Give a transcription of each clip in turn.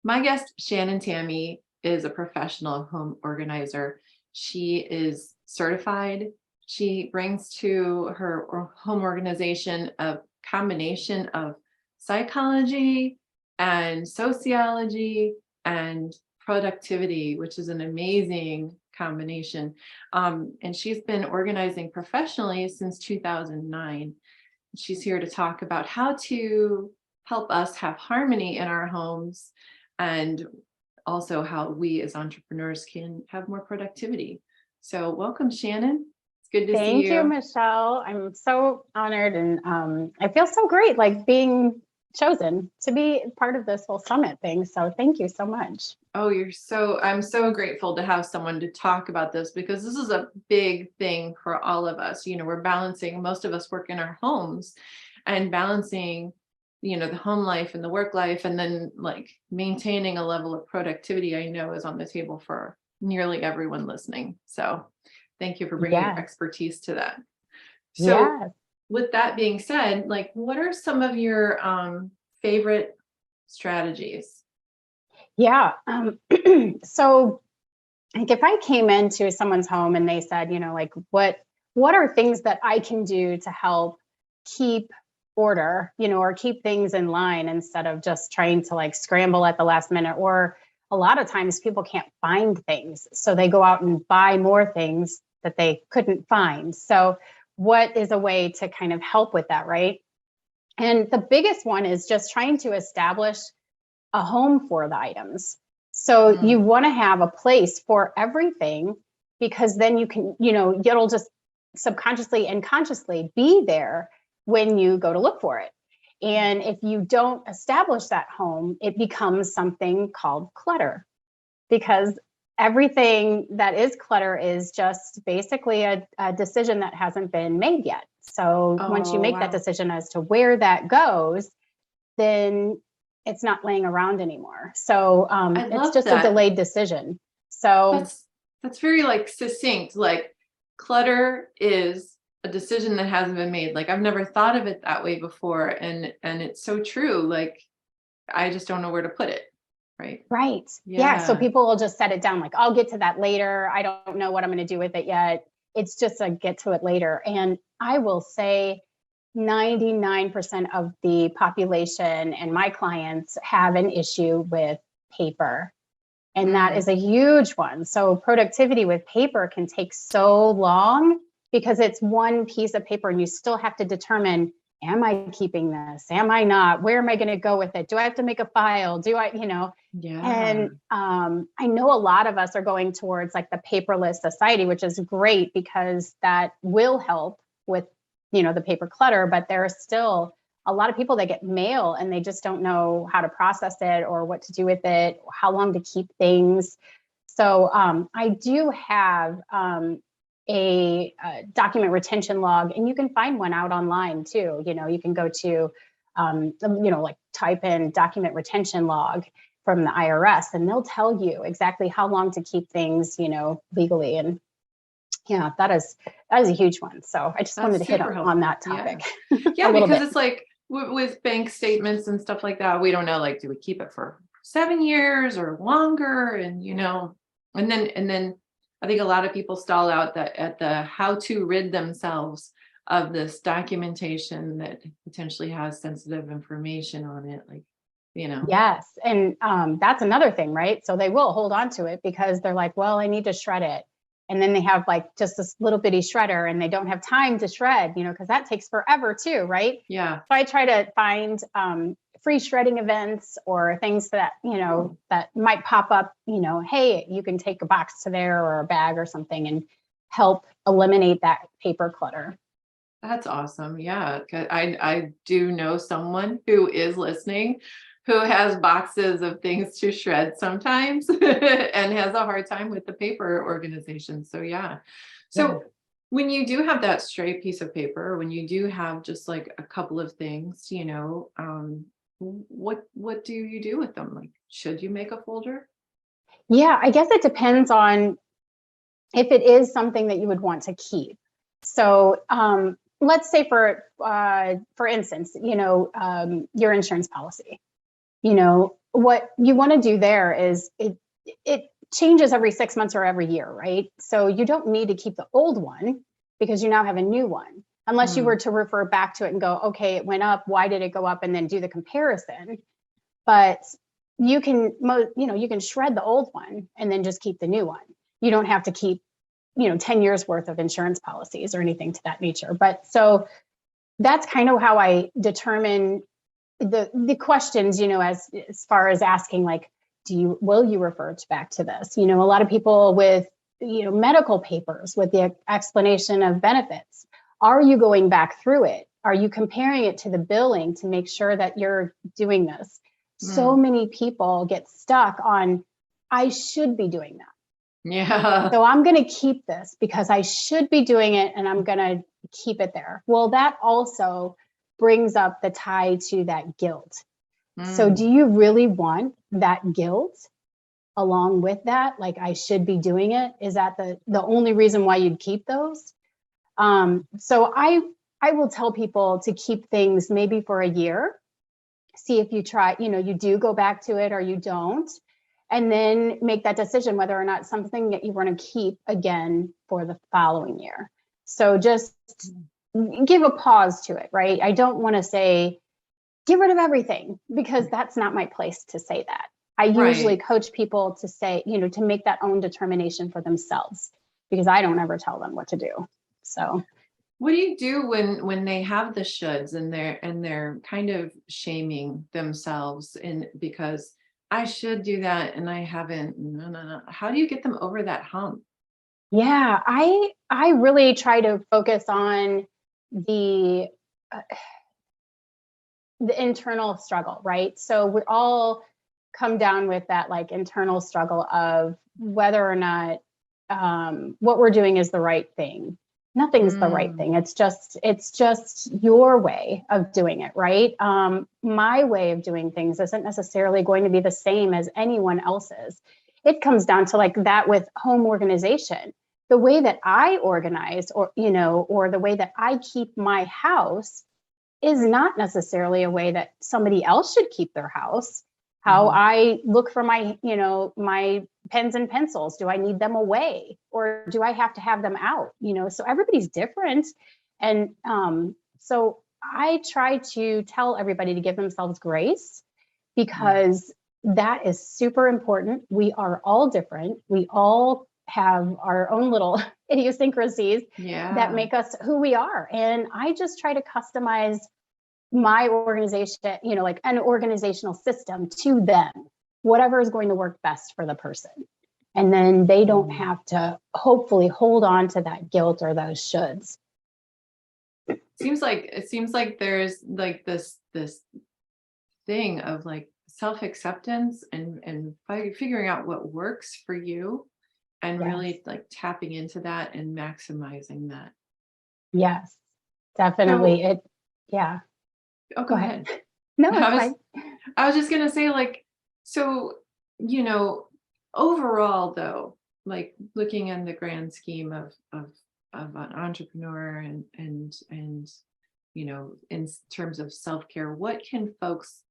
My guest, Shannon Tamme, is a professional home organizer. She is certified. She brings to her home organization a combination of psychology and sociology and productivity, which is an amazing combination. And she's been organizing professionally since 2009. She's here to talk about how to help us have harmony in our homes and also how we as entrepreneurs can have more productivity. So welcome, Shannon. It's good to see Thank you, you. Michelle. I'm so honored and I feel so great like being chosen to be part of this whole summit thing. So thank you so much. Oh, I'm so grateful to have someone to talk about this because this is a big thing for all of us. We're balancing, most of us work in our homes and balancing, the home life and the work life, and then like maintaining a level of productivity I know is on the table for nearly everyone listening. So thank you for bringing your Yes. expertise to that. So Yes. with that being said, like what are some of your favorite strategies? Yeah. So like if I came into someone's home and they said, like what are things that I can do to help keep order, or keep things in line instead of just trying to like scramble at the last minute, or a lot of times people can't find things. So they go out and buy more things that they couldn't find. So what is a way to kind of help with that, right? And the biggest one is just trying to establish a home for the items. So you want to have a place for everything because then you can, it'll just subconsciously and consciously be there when you go to look for it. And if you don't establish that home, it becomes something called clutter because everything that is clutter is just basically a decision that hasn't been made yet. So once you make that decision as to where that goes, then it's not laying around anymore. So it's just a delayed decision. So that's very like succinct. Like clutter is a decision that hasn't been made. Like I've never thought of it that way before. And it's so true. Like I just don't know where to put it. Right. Right. Yeah. So people will just set it down like, I'll get to that later. I don't know what I'm going to do with it yet. It's just a get to it later. And I will say 99% of the population and my clients have an issue with paper. And that is a huge one. So productivity with paper can take so long because it's one piece of paper and you still have to determine, am I keeping this? Am I not? Where am I going to go with it? Do I have to make a file? Do I, Yeah. And I know a lot of us are going towards like the paperless society, which is great because that will help with, the paper clutter, but there are still a lot of people that get mail and they just don't know how to process it or what to do with it, or how long to keep things. So I do have a document retention log, and you can find one out online too. You can go to, like type in document retention log from the IRS, and they'll tell you exactly how long to keep things, legally. And yeah, that is a huge one. So I just wanted to hit on that topic. Yeah, because it's like with bank statements and stuff like that, we don't know, like, do we keep it for 7 years or longer? And, and then I think a lot of people stall out at the how to rid themselves of this documentation that potentially has sensitive information on it. Like, Yes. And that's another thing, right? So they will hold on to it because they're like, well, I need to shred it. And then they have like just this little bitty shredder and they don't have time to shred, because that takes forever too, right? Yeah. So I try to find free shredding events or things that, that might pop up, hey, you can take a box to there or a bag or something and help eliminate that paper clutter. That's awesome. Yeah. I do know someone who is listening who has boxes of things to shred sometimes and has a hard time with the paper organization. So yeah. So when you do have that straight piece of paper, when you do have just like a couple of things, what do you do with them? Like, should you make a folder? Yeah, I guess it depends on if it is something that you would want to keep. So let's say for instance, your insurance policy. What you want to do there is it changes every 6 months or every year, right? So you don't need to keep the old one because you now have a new one, unless you were to refer back to it and go, okay, it went up. Why did it go up? And then do the comparison. But you can, you can shred the old one and then just keep the new one. You don't have to keep, 10 years worth of insurance policies or anything to that nature. But so that's kind of how I determine the questions, as far as asking, like, will you refer back to this? A lot of people with, medical papers with the explanation of benefits. Are you going back through it? Are you comparing it to the billing to make sure that you're doing this? So many people get stuck on, I should be doing that. Yeah. So I'm going to keep this because I should be doing it and I'm going to keep it there. Well, that also brings up the tie to that guilt. So do you really want that guilt along with that? Like, I should be doing it. Is that the only reason why you'd keep those? So I will tell people to keep things maybe for a year. See if you try, you do go back to it or you don't, and then make that decision whether or not something that you want to keep again for the following year. So just give a pause to it, right? I don't want to say, get rid of everything, because that's not my place to say that. I usually coach people to say, to make that own determination for themselves, because I don't ever tell them what to do. So what do you do when they have the shoulds and they're kind of shaming themselves because I should do that and I haven't? No. How do you get them over that hump? Yeah, I really try to focus on the uh, the internal struggle, right? So we all come down with that, like, internal struggle of whether or not what we're doing is the right thing. Nothing's the right thing. It's just your way of doing it, right? My way of doing things isn't necessarily going to be the same as anyone else's. It comes down to, like, that with home organization. The way that I organize, or the way that I keep my house is not necessarily a way that somebody else should keep their house. How I look for my, my pens and pencils. Do I need them away, or do I have to have them out? So everybody's different. And so I try to tell everybody to give themselves grace, because that is super important. We are all different. We all have our own little idiosyncrasies that make us who we are. And I just try to customize my organization, like an organizational system to them, whatever is going to work best for the person. And then they don't have to hopefully hold on to that guilt or those shoulds. It seems like there's like this thing of like self-acceptance and figuring out what works for you, and really like tapping into that and maximizing that. Yes, definitely. So, go ahead. No, it's fine. I was just gonna say, like, so, overall though, like looking in the grand scheme of an entrepreneur and in terms of self-care, what can folks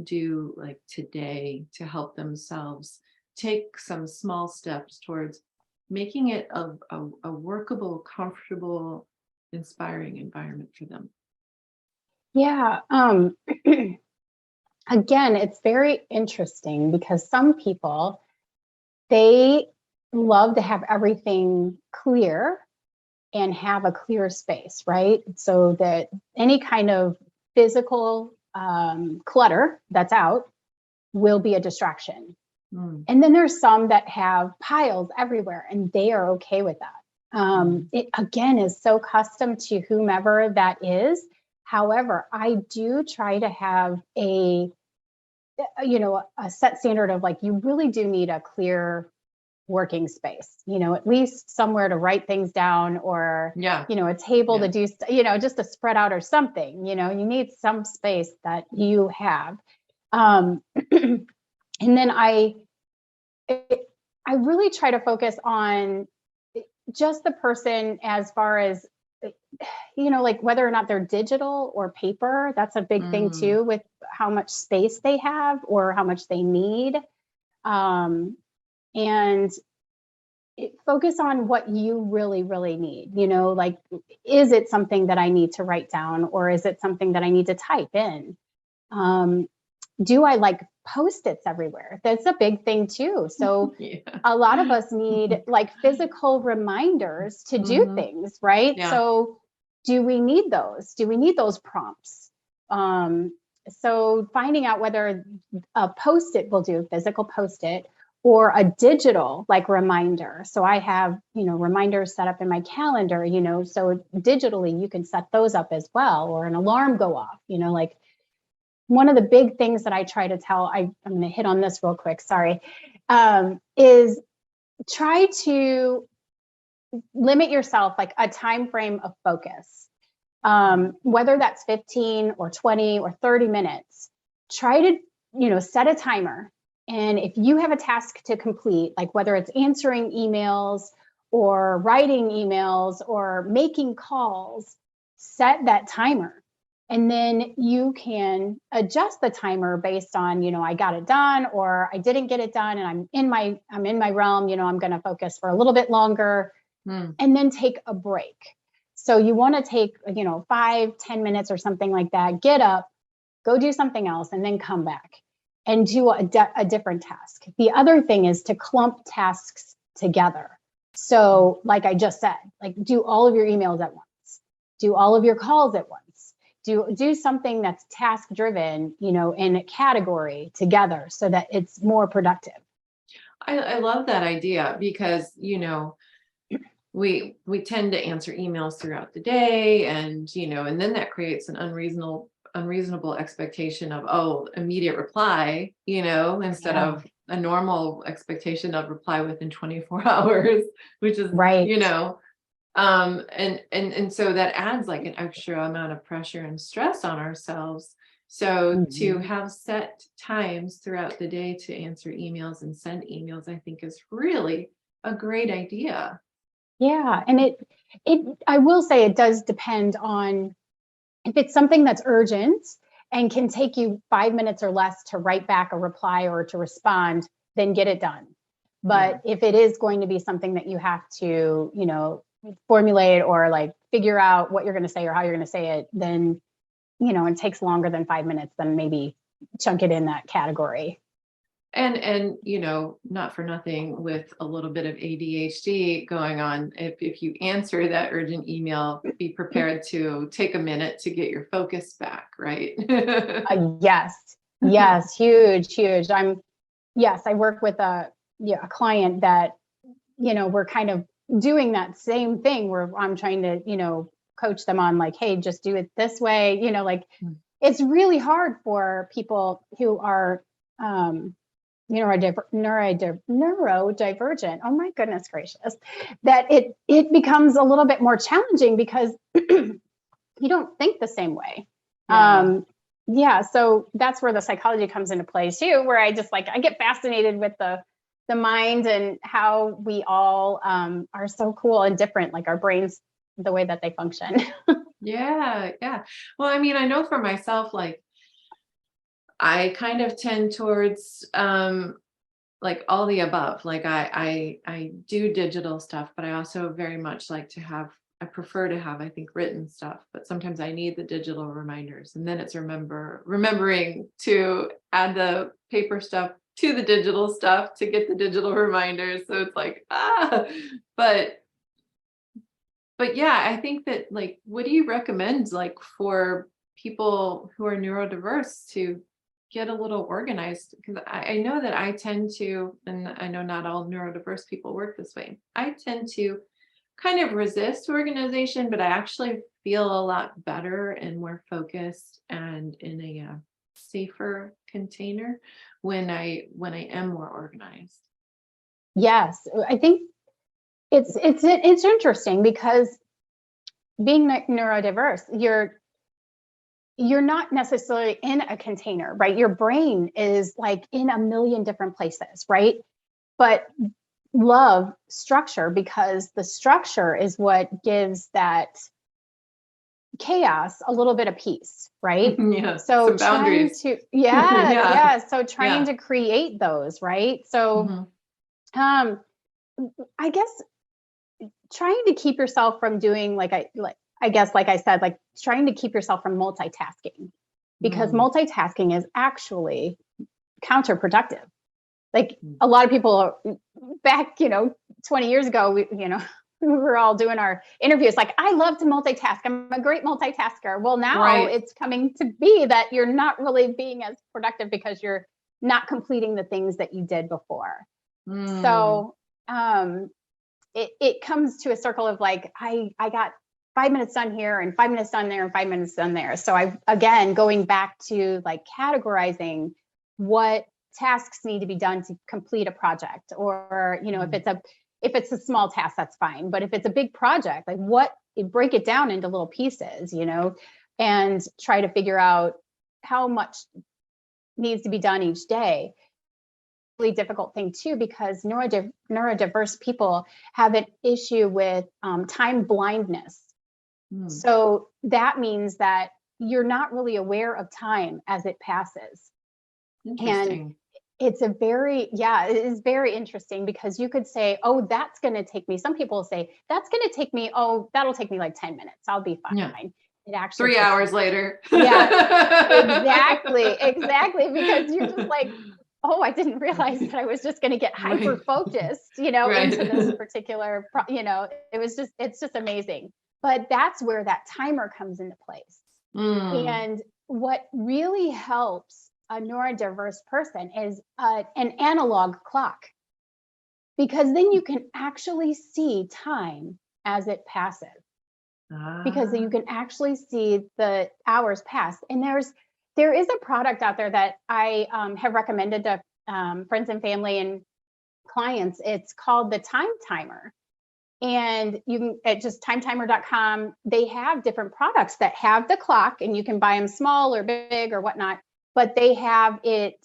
do like today to help themselves take some small steps towards making it a workable, comfortable, inspiring environment for them? Yeah. Again, it's very interesting because some people, they love to have everything clear and have a clear space, right? So that any kind of physical clutter that's out will be a distraction. And then there's some that have piles everywhere and they are okay with that. It again is so custom to whomever that is. However, I do try to have a set standard of, like, you really do need a clear working space, at least somewhere to write things down, or, a table to do, just to spread out or something, you need some space that you have. And then I really try to focus on just the person, as far as like whether or not they're digital or paper, that's a big thing Mm, too, with how much space they have or how much they need. Um, and focus on what you really, really need. Like, is it something that I need to write down, or is it something that I need to type in? Um, do I like post-its everywhere? That's a big thing too. So yeah. a lot of us need like physical reminders to do Hmm. things, right? Yeah. So do we need those? Do we need those prompts? So finding out whether a post-it will do, physical post-it, or a digital like reminder. So I have, reminders set up in my calendar, so digitally you can set those up as well, or an alarm go off, like one of the big things that I try to tell, I'm going to hit on this real quick, sorry, is try to limit yourself like a time frame of focus. Whether that's 15 or 20 or 30 minutes, try to, set a timer. And if you have a task to complete, like whether it's answering emails or writing emails or making calls, set that timer. And then you can adjust the timer based on, I got it done or I didn't get it done and I'm in my realm, I'm going to focus for a little bit longer Mm. and then take a break. So you want to take, 5-10 minutes or something like that, get up, go do something else, and then come back and do a different task. The other thing is to clump tasks together. So like I just said, like do all of your emails at once, do all of your calls at once, do something that's task driven, in a category together so that it's more productive. I love that idea because, we tend to answer emails throughout the day, and and then that creates an unreasonable expectation of, oh, immediate reply, instead Yeah. of a normal expectation of reply within 24 hours, which is, Right. and so that adds like an extra amount of pressure and stress on ourselves. So to Mhm. have set times throughout the day to answer emails and send emails, I think is really a great idea. Yeah, and I will say it does depend on if it's something that's urgent and can take you 5 minutes or less to write back a reply or to respond, then get it done. Yeah. But if it is going to be something that you have to, formulate or like figure out what you're going to say or how you're going to say it, then, it takes longer than 5 minutes, then maybe chunk it in that category. And not for nothing, with a little bit of ADHD going on, if you answer that urgent email, be prepared to take a minute to get your focus back, right? Yes, yes, huge, huge. Yes, I work with a client that, we're kind of doing that same thing where I'm trying to, coach them on like, hey, just do it this way. Like it's really hard for people who are neurodivergent. Oh my goodness gracious, that it becomes a little bit more challenging because you don't think the same way. Yeah. Yeah, so that's where the psychology comes into play too, where I get fascinated with the mind and how we all are so cool and different, like our brains, the way that they function. Yeah. Yeah. Well, I mean, I know for myself, like I kind of tend towards like all the above. Like I do digital stuff, but I also very much like to have, I prefer to have, I think, written stuff, but sometimes I need the digital reminders, and then it's remembering to add the paper stuff to the digital stuff to get the digital reminders. So it's like, but but yeah, I think that, like, what do you recommend, like, for people who are neurodiverse to get a little organized? Because I know that I tend to, and I know not all neurodiverse people work this way. I tend to kind of resist organization, but I actually feel a lot better and more focused and in a safer container when I am more organized. Yes, I think it's interesting because being neurodiverse, you're not necessarily in a container, right? Your brain is like in a million different places, right? But love structure because the structure is what gives that chaos, a little bit of peace, right? Yeah. So Some trying boundaries. to, yeah, Yeah. yeah. So trying Yeah. to create those, right? So, Mhm. um, I guess trying to keep yourself from doing I guess, like I said, like trying to keep yourself from multitasking, because Mm. multitasking is actually counterproductive. Like Mm. a lot of people back, 20 years ago, we were all doing our interviews. Like, I love to multitask. I'm a great multitasker. Well, now Right. it's coming to be that you're not really being as productive because you're not completing the things that you did before. Mm. So, it comes to a circle of like, I got 5 minutes done here and 5 minutes done there and 5 minutes done there. So again, going back to like categorizing what tasks need to be done to complete a project, or, Mm. if it's a small task, that's fine. But if it's a big project, like break it down into little pieces, and try to figure out how much needs to be done each day. Really difficult thing too, because neurodiverse people have an issue with time blindness. Mm. So that means that you're not really aware of time as it passes. And Interesting. it is very interesting, because you could say, oh, that's going to take me, some people say that's going to take me, oh, that'll take me like 10 minutes. I'll be Yeah. fine. It actually 3 hours later. yeah, exactly. Because you're just like, oh, I didn't realize that I was just going to get hyper Right. focused, Right. into this particular, it's just amazing. But that's where that timer comes into place. Mm. And what really helps a neurodiverse person is an analog clock, because then you can actually see time as it passes, because Ah. you can actually see the hours pass. And there is a product out there that I have recommended to friends and family and clients. It's called the Time Timer. And you can, at just timetimer.com, they have different products that have the clock, and you can buy them small or big or whatnot. But they have it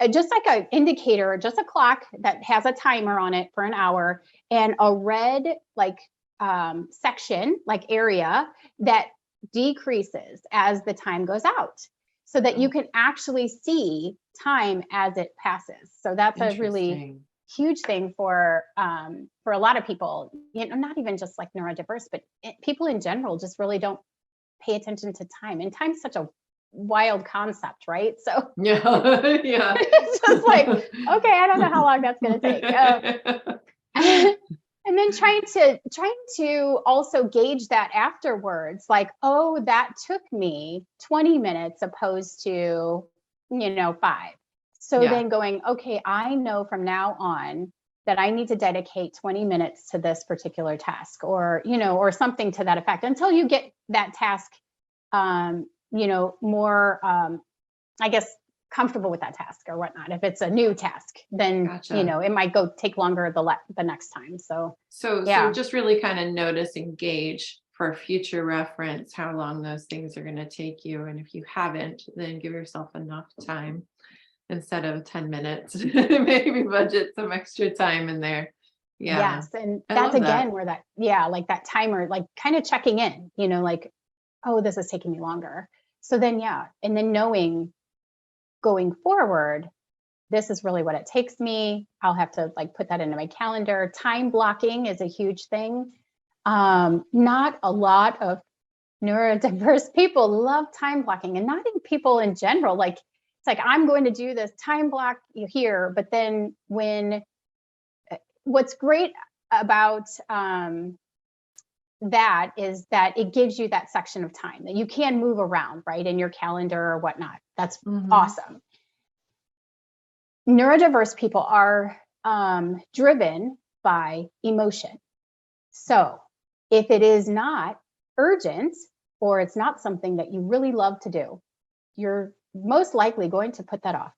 just like an indicator, just a clock that has a timer on it for an hour, and a red like section, like area that decreases as the time goes out, so that you Oh, can actually see time as it passes. So that's a really interesting. huge thing for a lot of people, not even just like neurodiverse, but people in general just really don't pay attention to time. And time's such a wild concept, right? So Yeah. Yeah. it's just like, okay, I don't know how long that's going to take. And then trying to also gauge that afterwards, like, oh, that took me 20 minutes opposed to 5. So Yeah. then going, okay, I know from now on that I need to dedicate 20 minutes to this particular task, or something to that effect, until you get that task more I guess comfortable with that task or whatnot. If it's a new task, then Gotcha. it might take longer the next time. So So yeah, just really kind of notice and gauge for future reference how long those things are going to take you. And if you haven't, then give yourself enough time instead of 10 minutes. Maybe budget some extra time in there. Yeah. yes, and I that's love that. again where like that timer, like kind of checking in, like, oh, this is taking me longer. So then and then knowing going forward, this is really what it takes me. I'll have to like put that into my calendar. Time blocking is a huge thing. Not a lot of neurodiverse people love time blocking, and not even people in general. Like, it's like, I'm going to do this time block here, but then what's great about that is that it gives you that section of time that you can move around, right, in your calendar or whatnot. That's Hmm. awesome. Neurodiverse people are driven by emotion. So if it is not urgent, or it's not something that you really love to do, you're most likely going to put that off.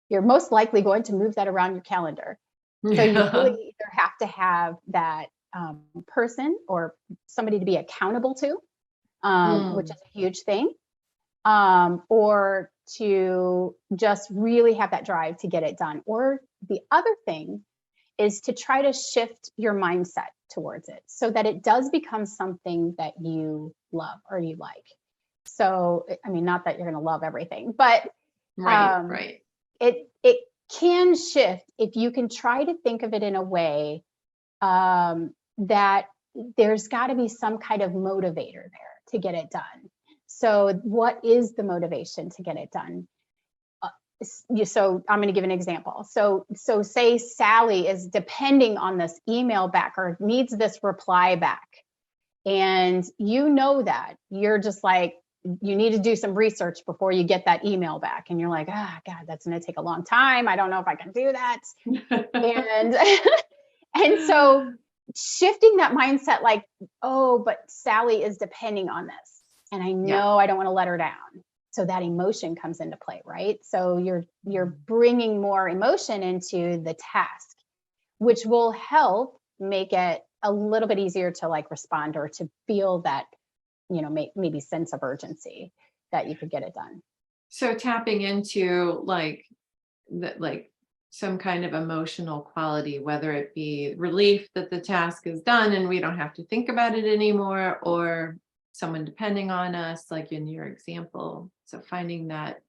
You're most likely going to move that around your calendar. So you really Yeah. either have to have that person or somebody to be accountable to, which Mm. is a huge thing, or to just really have that drive to get it done. Or the other thing is to try to shift your mindset towards it so that it does become something that you love or you like. So, I mean, not that you're going to love everything, but right. It can shift if you can try to think of it in a way that there's got to be some kind of motivator there to get it done. So what is the motivation to get it done? So I'm going to give an example. So say Sally is depending on this email back or needs this reply back. And you know that you're just like, you need to do some research before you get that email back. And you're like, God, that's going to take a long time. I don't know if I can do that. And, and so shifting that mindset, like, oh, but Sally is depending on this. And I know I don't want to let her down. So that emotion comes into play, right? So you're bringing more emotion into the task, which will help make it a little bit easier to like respond or to feel that, you know, maybe sense of urgency that you could get it done. So tapping into like some kind of emotional quality, whether it be relief that the task is done and we don't have to think about it anymore, or someone depending on us, like in your example. So finding that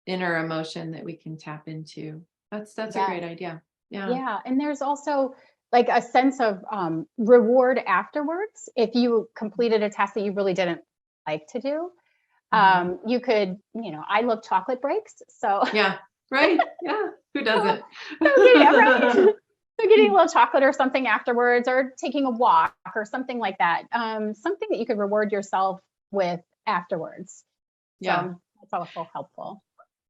inner emotion that we can tap into. That's a great idea. Yeah. And there's also like a sense of reward afterwards. If you completed a task that you really didn't like to do, you could, you know, I love chocolate breaks. So yeah, right. Yeah. Who doesn't? Right? So getting a little chocolate or something afterwards, or taking a walk or something like that. Something that you could reward yourself with afterwards. So that's also helpful.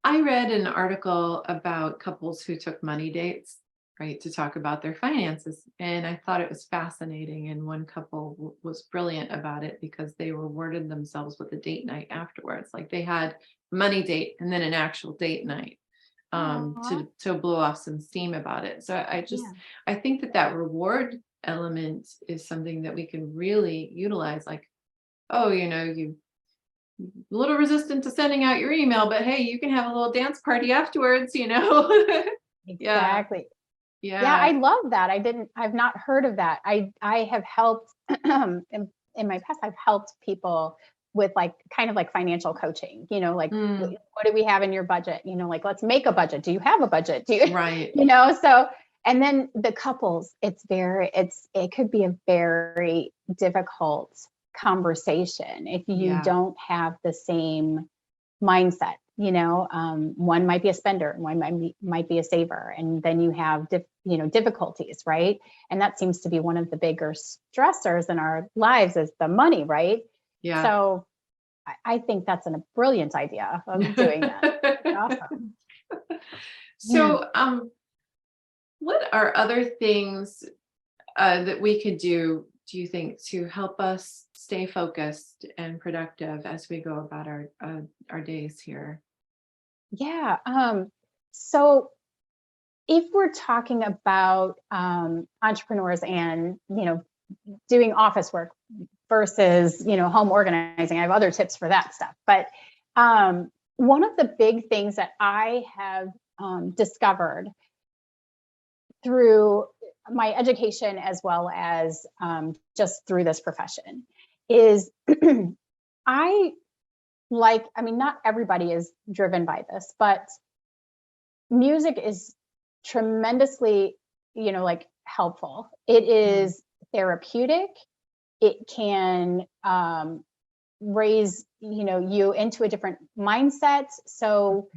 I read an article about couples who took money dates, right, to talk about their finances. And I thought it was fascinating. And one couple was brilliant about it because they rewarded themselves with a date night afterwards. Like they had a money date and then an actual date night to blow off some steam about it. So I think that reward element is something that we can really utilize. Like, oh, you know, you a little resistant to sending out your email, but hey, you can have a little dance party afterwards, you know? Exactly. Yeah. Yeah, I love that. I've not heard of that. I have helped in my past, I've helped people with like kind of like financial coaching, you know, like what do we have in your budget? You know, like let's make a budget. Do you have a budget? Do you, right. You know, so, and then the couples, it could be a very difficult conversation if you don't have the same mindset. You know, one might be a spender, and one might be a saver, and then you have difficulties, right? And that seems to be one of the bigger stressors in our lives is the money, right? Yeah. So I think that's a brilliant idea of doing that. That's awesome. So, what are other things that we could do you think, to help us stay focused and productive as we go about our days here? Yeah. So if we're talking about entrepreneurs and, you know, doing office work versus, you know, home organizing, I have other tips for that stuff. But one of the big things that I have discovered through my education as well as just through this profession is not everybody is driven by this, but music is tremendously, you know, like helpful. It is therapeutic. It can raise, you know, you into a different mindset. So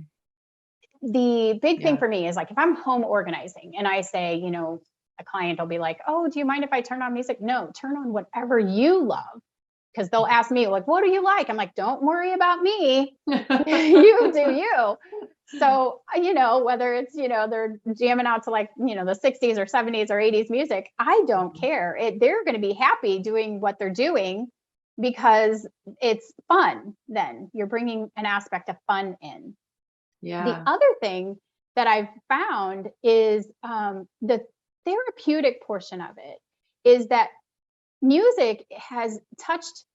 the big thing for me is like, if I'm home organizing and I say, you know, a client will be like, oh, do you mind if I turn on music? No, turn on whatever you love. Because they'll ask me like, what do you like? I'm like, don't worry about me. You do you. So, you know, whether it's, you know, they're jamming out to like, you know, the 60s or 70s or 80s music, I don't care. They're going to be happy doing what they're doing because it's fun. Then you're bringing an aspect of fun in. Yeah. The other thing that I've found is the therapeutic portion of it is that music has touched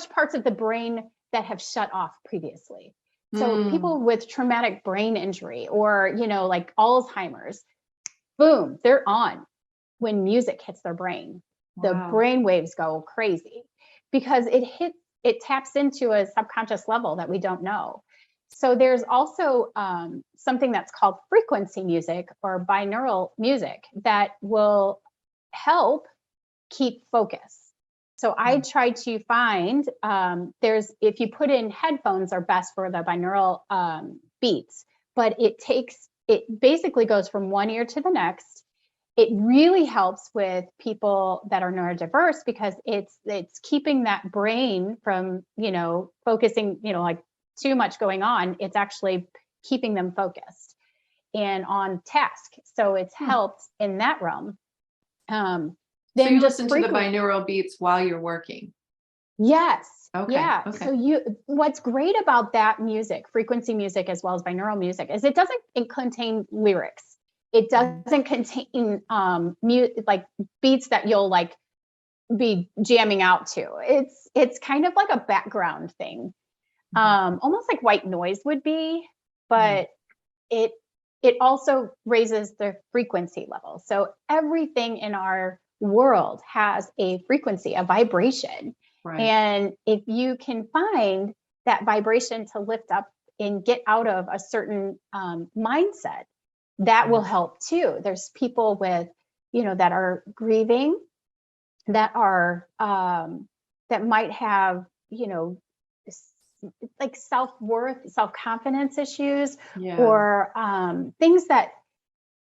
parts of the brain that have shut off previously. So people with traumatic brain injury or, you know, like Alzheimer's, boom, they're on when music hits their brain. The Wow. brain waves go crazy because it taps into a subconscious level that we don't know. So there's also something that's called frequency music or binaural music that will help keep focus. So I try to find if you put in headphones are best for the binaural beats, but it basically goes from one ear to the next. It really helps with people that are neurodiverse because it's keeping that brain from, focusing, like too much going on. It's actually keeping them focused and on task. So it's helped in that realm. So you listen to the binaural beats while you're working. Yes. Okay. Yeah. Okay. So what's great about that music, frequency music, as well as binaural music, is it contain lyrics. It doesn't contain like beats that you'll like be jamming out to. It's kind of like a background thing, almost like white noise would be, but it also raises the frequency level. So everything in our world has a frequency, a vibration. Right. And if you can find that vibration to lift up and get out of a certain mindset, that will help too. There's people with, that are grieving, that are, that might have, like self-worth, self-confidence issues, or things that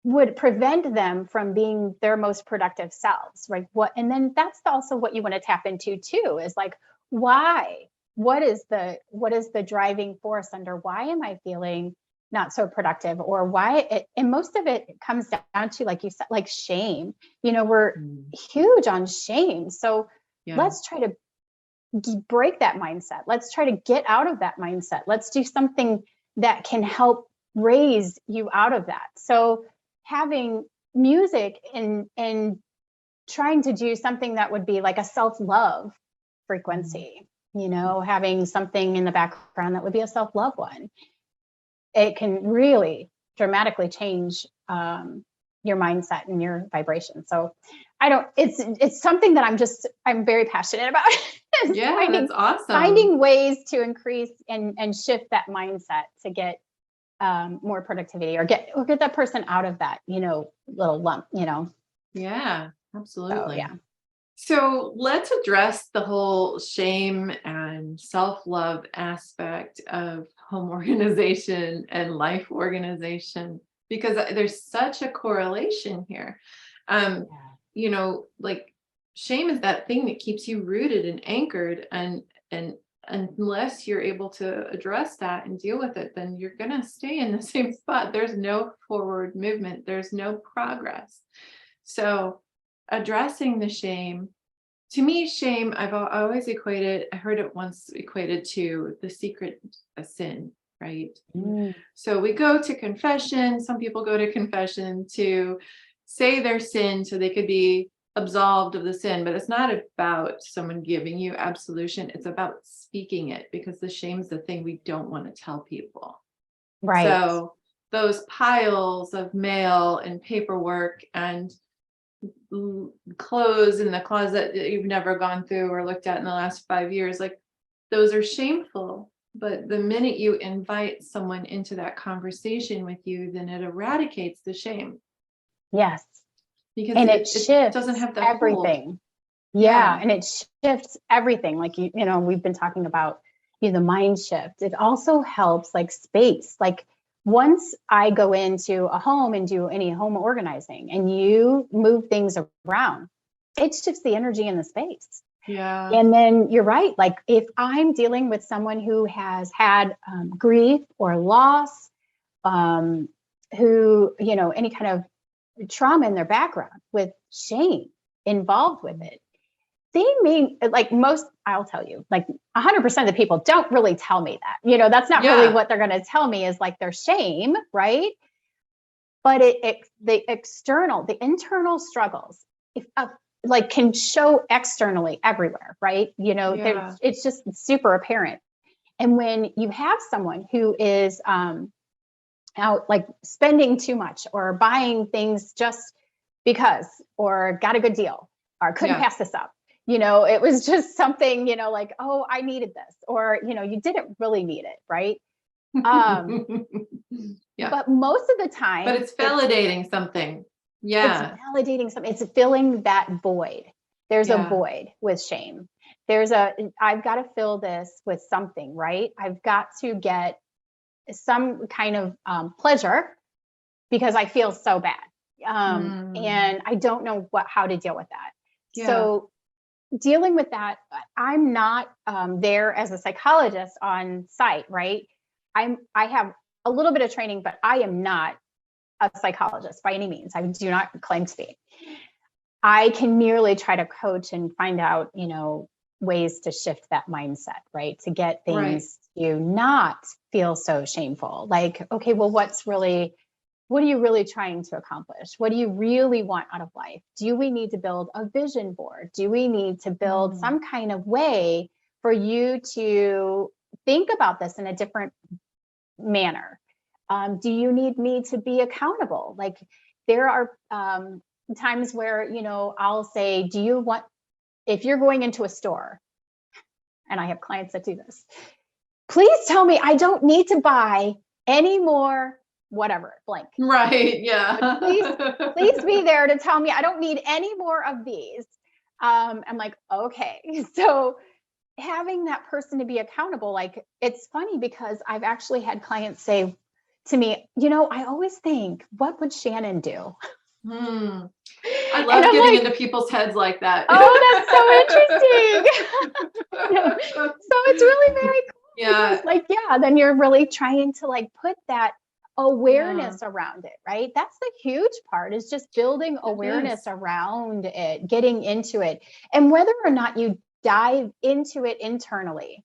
would prevent them from being their most productive selves, right? And then that's also what you want to tap into too, is like, why? What is the driving force under why am I feeling not so productive, or why and most of it comes down to, like you said, like shame. We're huge on shame. So let's try to break that mindset. Let's try to get out of that mindset. Let's do something that can help raise you out of that. So having music and trying to do something that would be like a self-love frequency, having something in the background that would be a self-love one, it can really dramatically change your mindset and your vibration. So it's something that I'm very passionate about. Yeah, that's awesome. Finding ways to increase and shift that mindset to get more productivity, or get that person out of that, little lump, Yeah, absolutely. So, yeah. So let's address the whole shame and self-love aspect of home organization and life organization, because there's such a correlation here. Like shame is that thing that keeps you rooted and anchored, and unless you're able to address that and deal with it, then you're going to stay in the same spot. There's no forward movement. There's no progress. So addressing the shame, to me, shame, I heard it once equated to the secret sin, right? So we go to confession. Some people go to confession to say their sin so they could be absolved of the sin, but it's not about someone giving you absolution. It's about speaking it, because the shame's the thing we don't want to tell people. Right. So those piles of mail and paperwork and clothes in the closet that you've never gone through or looked at in the last 5 years, like those are shameful. But the minute you invite someone into that conversation with you, then it eradicates the shame. Yes. Because it shifts doesn't have that everything. hold. Yeah. And it shifts everything. Like, we've been talking about, the mind shift. It also helps like space. Like once I go into a home and do any home organizing and you move things around, it shifts the energy in the space. Yeah. And then you're right. Like if I'm dealing with someone who has had grief or loss, who, any kind of trauma in their background with shame involved with it, they may, like I'll tell you, like 100% of the people don't really tell me that, that's not really what they're going to tell me, is like their shame. Right. But the internal struggles, like can show externally everywhere. Right. It's just super apparent. And when you have someone who is out, like spending too much or buying things just because, or got a good deal, or couldn't Yeah. pass this up. It was just something, like, oh, I needed this, or, you didn't really need it, right? Um, Yeah. but most of the But time, it's validating something. it's Yeah. validating something. It's filling that void. There's a Yeah. void with shame. I've got to fill this with something, right? I've got to get some kind of pleasure because I feel so bad. And I don't know how to deal with that. Yeah. So dealing with that, I'm not there as a psychologist on site, right? I have a little bit of training, but I am not a psychologist by any means. I do not claim to be. I can merely try to coach and find out, ways to shift that mindset, right? To get things to not feel so shameful. Like, okay, well, what are you really trying to accomplish? What do you really want out of life? Do we need to build a vision board? Do we need to build some kind of way for you to think about this in a different manner? Do you need me to be accountable? Like, there are times where, I'll say, if you're going into a store, and I have clients that do this, please tell me I don't need to buy any more, whatever, blank. Right. Yeah. Please be there to tell me I don't need any more of these. I'm like, okay. So having that person to be accountable, like, it's funny because I've actually had clients say to me, I always think, what would Shannon do? I love getting into people's heads like that. Oh, that's so interesting. So it's really very cool. Yeah. Because, then you're really trying to put that awareness around it, right? That's the huge part, is just building awareness around it, getting into it. And whether or not you dive into it internally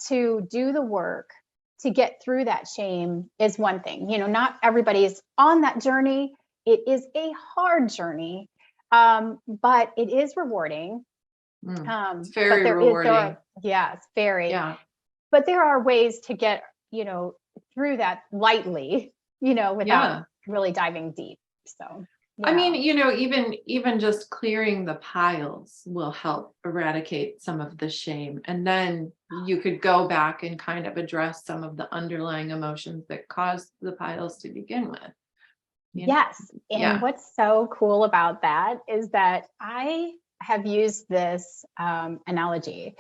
to do the work to get through that shame is one thing. Not everybody's on that journey. It is a hard journey, but it is rewarding. It's very but rewarding. It's very. Yeah. But there are ways to get, through that lightly, without really diving deep. So, I mean, even just clearing the piles will help eradicate some of the shame. And then you could go back and kind of address some of the underlying emotions that caused the piles to begin with. Yes. And what's so cool about that is that I have used this analogy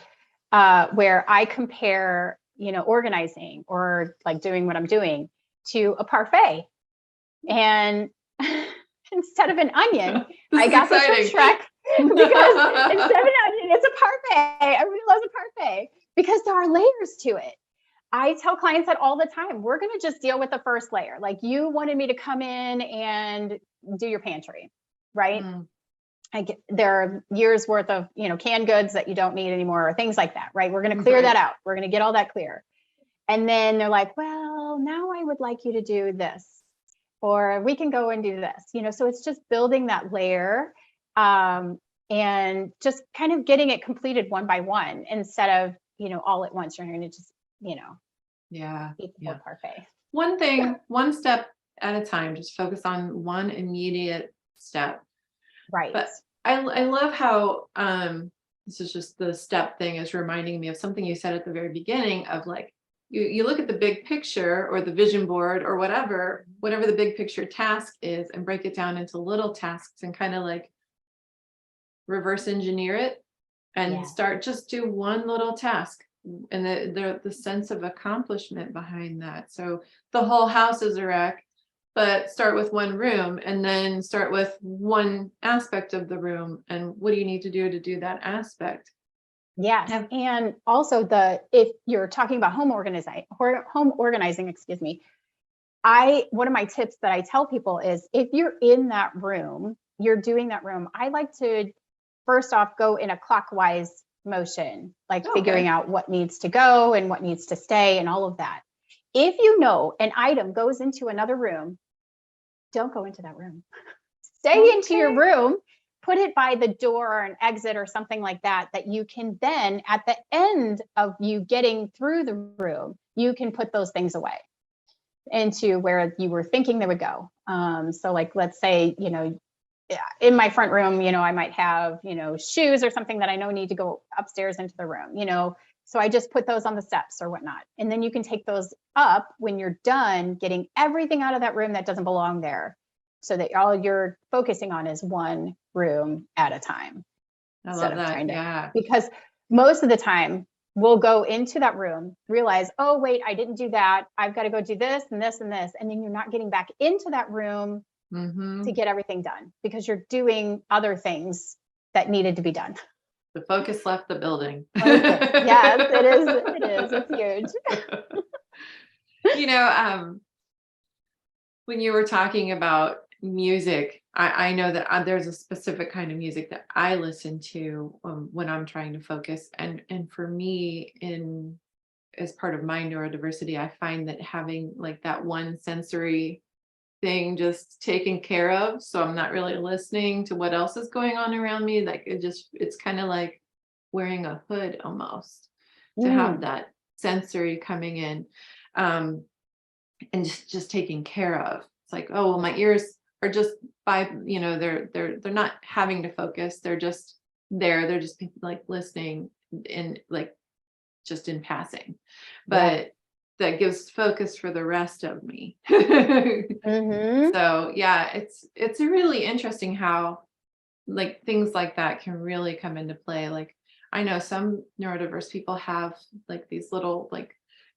where I compare, organizing or like doing what I'm doing to a parfait. And instead of an onion, I got this from Shrek, because instead of an onion, it's a parfait. Everybody loves a parfait because there are layers to it. I tell clients that all the time. We're going to just deal with the first layer. Like, you wanted me to come in and do your pantry, right? There are years worth of, canned goods that you don't need anymore, or things like that, right? We're going to clear that out. We're going to get all that clear. And then they're like, well, now I would like you to do this, or we can go and do this, so it's just building that layer and just kind of getting it completed one by one, instead of, all at once. You're going to just, eat the parfait. One thing, one step at a time, just focus on one immediate step. Right. But I love how this is just the step thing is reminding me of something you said at the very beginning of, like, you look at the big picture or the vision board or whatever the big picture task is, and break it down into little tasks and kind of like reverse engineer it and just do one little task, and the sense of accomplishment behind that. So the whole house is a wreck, but start with one room, and then start with one aspect of the room, and what do you need to do that aspect? Yes. And also, if you're talking about home organizing, excuse me, one of my tips that I tell people is, if you're in that room, you're doing that room, I like to first off go in a clockwise motion, like figuring out what needs to go and what needs to stay and all of that. If an item goes into another room, don't go into that room. Stay into your room, put it by the door or an exit or something like that, that you can then, at the end of you getting through the room, you can put those things away. into where you were thinking they would go. So like, let's say, in my front room, I might have, shoes or something that I know need to go upstairs into the room, so I just put those on the steps or whatnot. And then you can take those up when you're done getting everything out of that room that doesn't belong there, so that all you're focusing on is one room at a time. I love that. Yeah. Because most of the time we'll go into that room, realize, oh, wait, I didn't do that. I've got to go do this and this and this. And then you're not getting back into that room to get everything done because you're doing other things that needed to be done. The focus left the building. Yes, it is. It is. It's huge. When you were talking about music, I know that there's a specific kind of music that I listen to when I'm trying to focus. And for me, as part of my neurodiversity, I find that having like that one sensory thing just taken care of, so I'm not really listening to what else is going on around me, like it's kind of like wearing a hood almost, to have that sensory coming in, and just taken care of. It's like, oh well, my ears are just they're not having to focus, they're just there, they're just like listening in, like just in passing, but that gives focus for the rest of me. So yeah, it's really interesting how like things like that can really come into play. Like I know some neurodiverse people have like these little like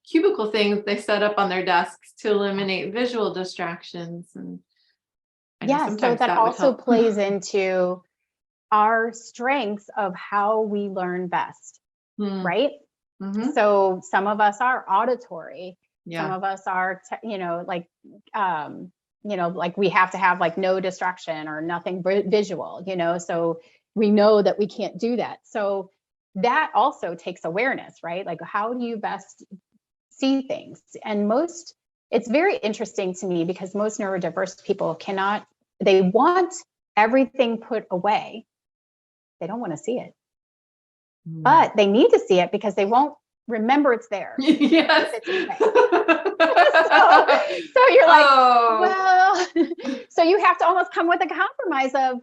cubicle things they set up on their desks to eliminate visual distractions. And I know so sometimes that also would help. plays into our strengths of how we learn best, right? So some of us are auditory. Some of us are, like we have to have like no distraction or nothing visual, so we know that we can't do that. So that also takes awareness, right? Like how do you best see things? And it's very interesting to me because most neurodiverse people they want everything put away. They don't want to see it, but they need to see it because they won't remember it's there. Yes. So you're like, well, so you have to almost come with a compromise of,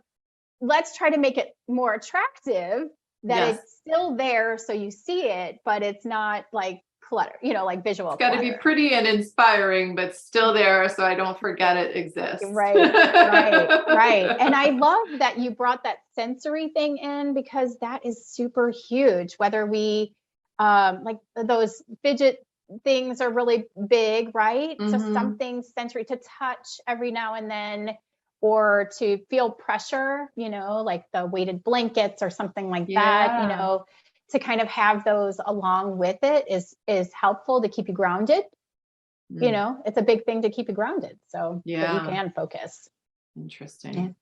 let's try to make it more attractive, that it's still there so you see it, but it's not like clutter, like visual. It's got to be pretty and inspiring, but still there so I don't forget it exists. Right. And I love that you brought that sensory thing in, because that is super huge. Whether we like those fidget things are really big, right? So something sensory to touch every now and then, or to feel pressure, like the weighted blankets or something like that, to kind of have those along with it is helpful to keep you grounded. It's a big thing to keep you grounded so that you can focus. Interesting.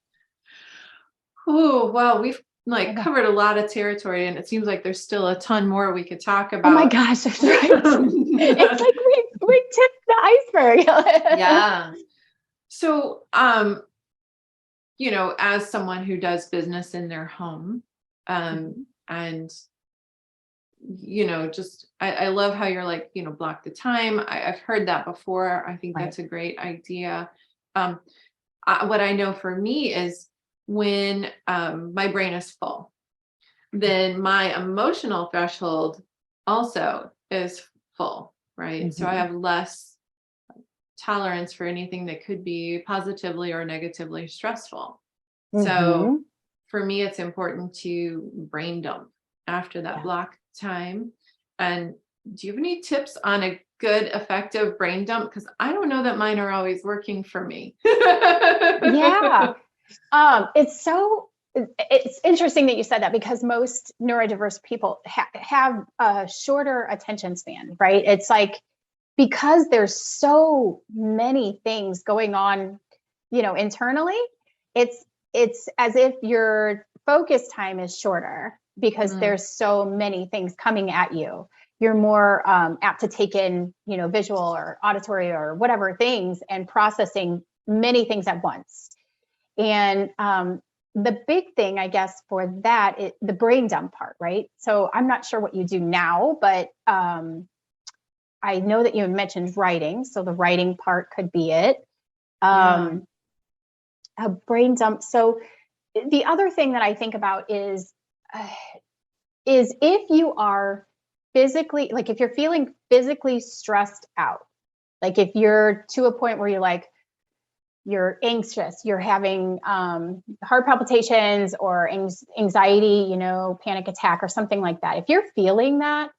Oh, well, we've covered a lot of territory, and it seems like there's still a ton more we could talk about. Oh my gosh, that's right. It's like we tipped the iceberg. Yeah. So, as someone who does business in their home, and just I love how you're like, block the time. I've heard that before. I think that's a great idea. What I know for me is when my brain is full, then my emotional threshold also is full, right? So I have less tolerance for anything that could be positively or negatively stressful. So for me, it's important to brain dump after that block time. And do you have any tips on a good, effective brain dump? Because I don't know that mine are always working for me. It's interesting that you said that, because most neurodiverse people have a shorter attention span, right? It's like, because there's so many things going on, internally, it's as if your focus time is shorter because there's so many things coming at you. You're more apt to take in, visual or auditory or whatever things, and processing many things at once. And the big thing, I guess, for that, the brain dump part, right? So I'm not sure what you do now, but I know that you mentioned writing, so the writing part could be it. Yeah. A brain dump. So the other thing that I think about is if you are physically, like if you're feeling physically stressed out, like if you're to a point where you're like, you're anxious, you're having heart palpitations or anxiety, panic attack or something like that. If you're feeling that,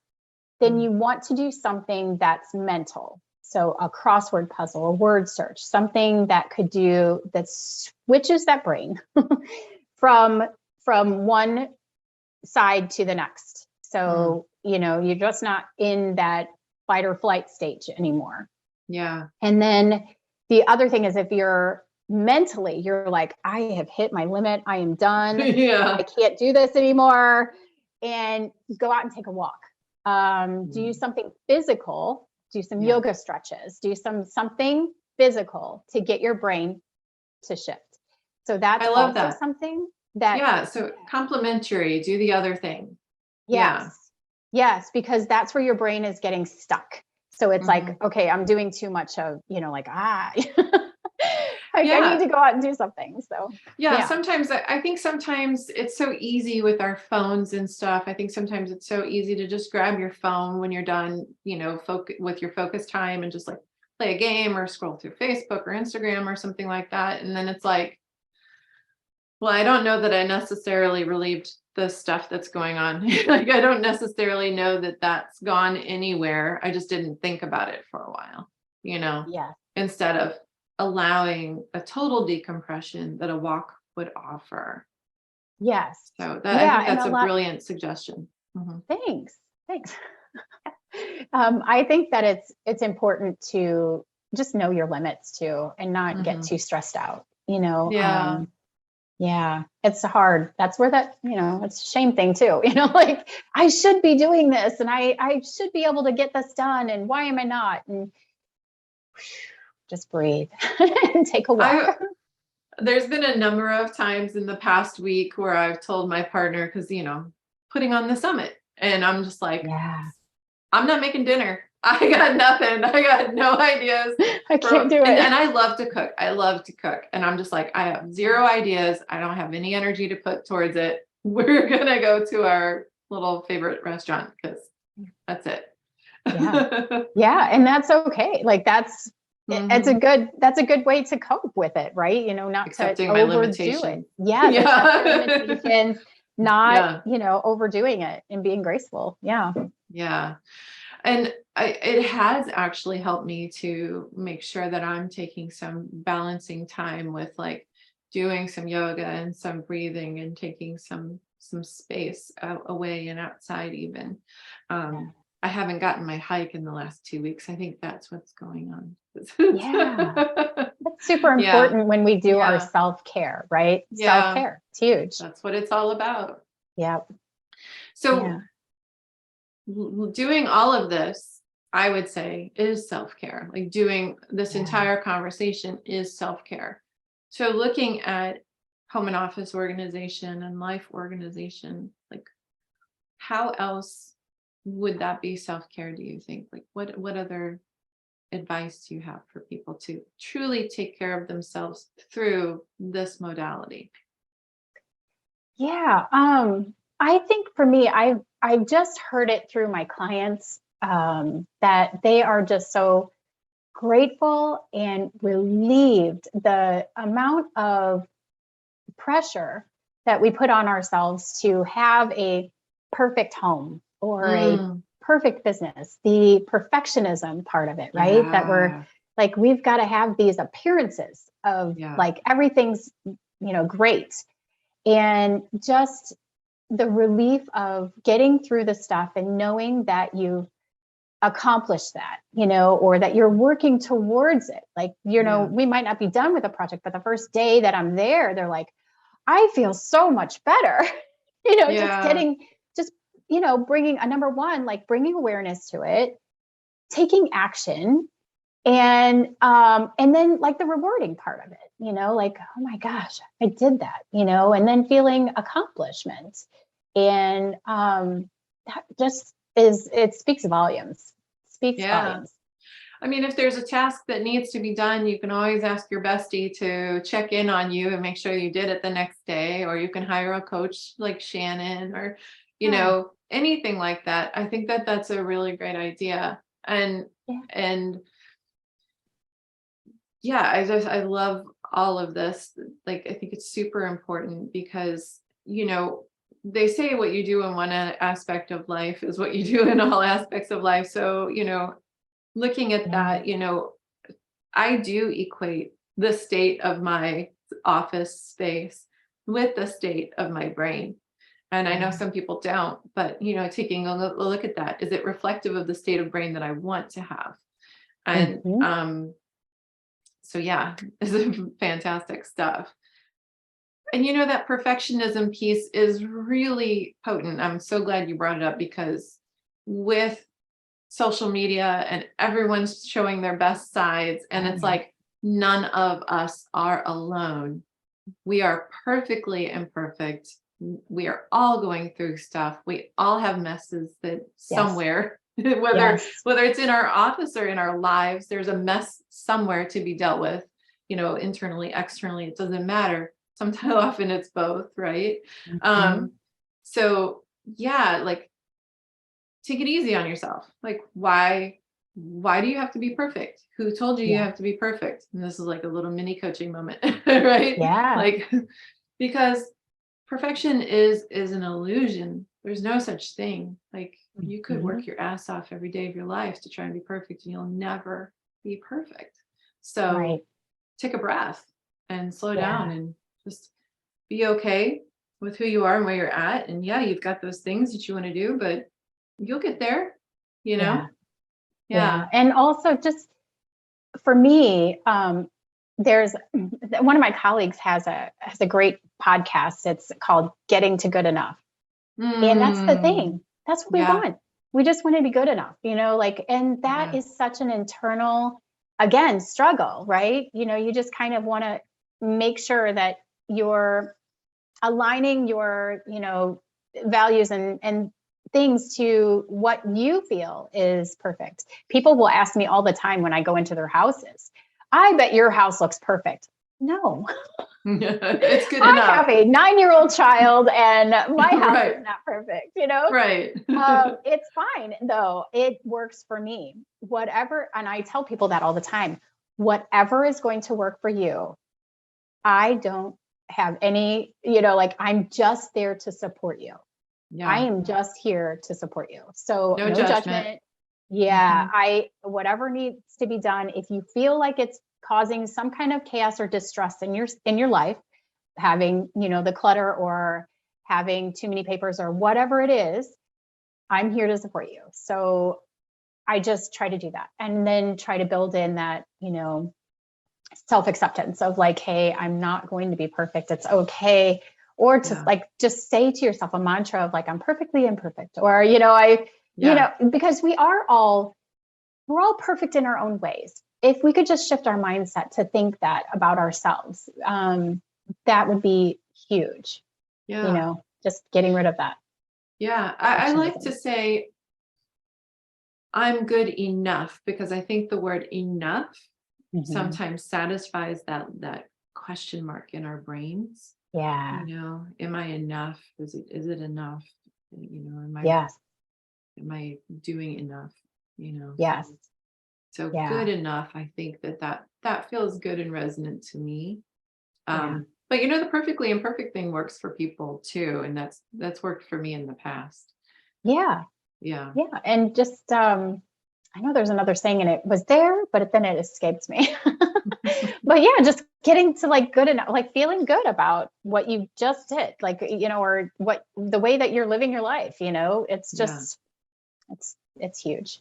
then you want to do something that's mental. So a crossword puzzle, a word search, something that switches that brain from one side to the next. So, you're just not in that fight or flight stage anymore. Yeah. And then the other thing is if you're like, I have hit my limit. I am done. Yeah. I can't do this anymore. And go out and take a walk. Do something physical, do some yoga stretches, do something physical to get your brain to shift. So that's also something that. So complementary, do the other thing. Yes, because that's where your brain is getting stuck. So it's like, okay, I'm doing too much of, I need to go out and do something. So sometimes I think sometimes it's so easy with our phones and stuff. I think sometimes it's so easy to just grab your phone when you're done, with your focus time and just like play a game or scroll through Facebook or Instagram or something like that. And then it's like, well, I don't know that I necessarily relieved the stuff that's going on. Like, I don't necessarily know that that's gone anywhere. I just didn't think about it for a while, instead of allowing a total decompression that a walk would offer. Yes. So I think that's a brilliant suggestion. Thanks. I think that it's important to just know your limits too, and not get too stressed out, it's hard. That's where it's a shame thing too, like I should be doing this and I should be able to get this done. And why am I not? And just breathe and take a walk. There's been a number of times in the past week where I've told my partner, because, putting on the summit, and I'm just like, I'm not making dinner. I got nothing. I got no ideas. I can't do it. And I love to cook. And I'm just like, I have zero ideas. I don't have any energy to put towards it. We're going to go to our little favorite restaurant because that's it. Yeah. And that's okay. Like that's a good way to cope with it. Right. Not accepting to my overdo limitations. it. Accept your limitations, not, overdoing it and being graceful. Yeah. And it has actually helped me to make sure that I'm taking some balancing time with like doing some yoga and some breathing and taking some space away and outside even. I haven't gotten my hike in the last 2 weeks. I think that's what's going on. That's super important when we do our self-care, right? Self-care. It's huge. That's what it's all about. So doing all of this, I would say, is self-care. Like doing this entire conversation is self-care. So looking at home and office organization and life organization, like how else would that be self-care, do you think? Like what other advice do you have for people to truly take care of themselves through this modality? I think for me, I've just heard it through my clients that they are just so grateful and relieved. The amount of pressure that we put on ourselves to have a perfect home or a perfect business, the perfectionism part of it, right? That we're like, we've got to have these appearances of like everything's, great. And just the relief of getting through the stuff and knowing that you accomplished that, or that you're working towards it. Like, we might not be done with a project, but the first day that I'm there, they're like, I feel so much better, bringing a number one, like bringing awareness to it, taking action, and then like the rewarding part of it, like, oh my gosh, I did that, and then feeling accomplishment. And that just it speaks volumes. speaks Yeah. volumes. I mean, if there's a task that needs to be done, you can always ask your bestie to check in on you and make sure you did it the next day, or you can hire a coach like Shannon, or, Yeah. anything like that. I think that that's a really great idea. Yeah. And yeah, I love all of this. Like, I think it's super important because, they say what you do in one aspect of life is what you do in all aspects of life. So, looking at Yeah. that, I do equate the state of my office space with the state of my brain. And I know Yeah. some people don't, but taking a look at that, is it reflective of the state of brain that I want to have? And Mhm. so yeah, this is fantastic stuff. And that perfectionism piece is really potent. I'm so glad you brought it up, because with social media and everyone's showing their best sides, and Oh, it's yeah. like none of us are alone. We are perfectly imperfect. We are all going through stuff. We all have messes that Yes. somewhere, whether Yes. whether it's in our office or in our lives, there's a mess somewhere to be dealt with, internally, externally, it doesn't matter. Sometimes often it's both, right? Mhm. So yeah, like, take it easy on yourself. Like, why do you have to be perfect? Who told you you Yeah. have to be perfect? And this is like a little mini coaching moment, right? Yeah. Like, because perfection is an illusion. There's no such thing. Like, you could Mhm. work your ass off every day of your life to try and be perfect, and you'll never be perfect. So Right. take a breath and slow down Yeah. and just be okay with who you are and where you're at. And yeah, you've got those things that you want to do, but you'll get there, you know? Yeah. Yeah. Yeah. And also just for me, there's one of my colleagues has a great podcast. It's called Getting to Good Enough. And that's the Mm, thing. That's what we yeah. want. We just want to be good enough, like, and that Yeah. is such an internal, again, struggle, right? You just kind of want to make sure that you're aligning your, values and things to what you feel is perfect. People will ask me all the time when I go into their houses, I bet your house looks perfect. No, It's good I enough. have a 9-year-old child and my house is Right. not perfect, Right. It's fine though. It works for me. Whatever, and I tell people that all the time. Whatever is going to work for you. I don't have any, like, I'm just there to support you. I Yeah. am just here to support you. So No no judgment. judgment. Yeah, Mhm. whatever needs to be done. If you feel like it's causing some kind of chaos or distress in your life, having, the clutter or having too many papers or whatever it is, I'm here to support you. So I just try to do that and then try to build in that, self-acceptance of like, hey, I'm not going to be perfect. It's okay. Or to Yeah. like just say to yourself a mantra of like, I'm perfectly imperfect. Or, Yeah. because we're all perfect in our own ways. If we could just shift our mindset to think that about ourselves, that would be huge, Yeah. just getting rid of that Yeah. I like to perfectionism. say I'm good enough, because I think the word enough Mhm. sometimes satisfies that question mark in our brains. Yeah. Am I enough? Is it enough? Am I Yes. am I doing enough? Yes. So Yeah. good enough. I think that feels good and resonant to me. Yeah. But the perfectly imperfect thing works for people too, and that's worked for me in the past. Yeah. Yeah. Yeah. And just, I know there's another saying and it was there, but then it escapes me. But yeah, just getting to like good enough, like feeling good about what you just did, like, or what the way that you're living your life, it's Yeah. just, it's huge.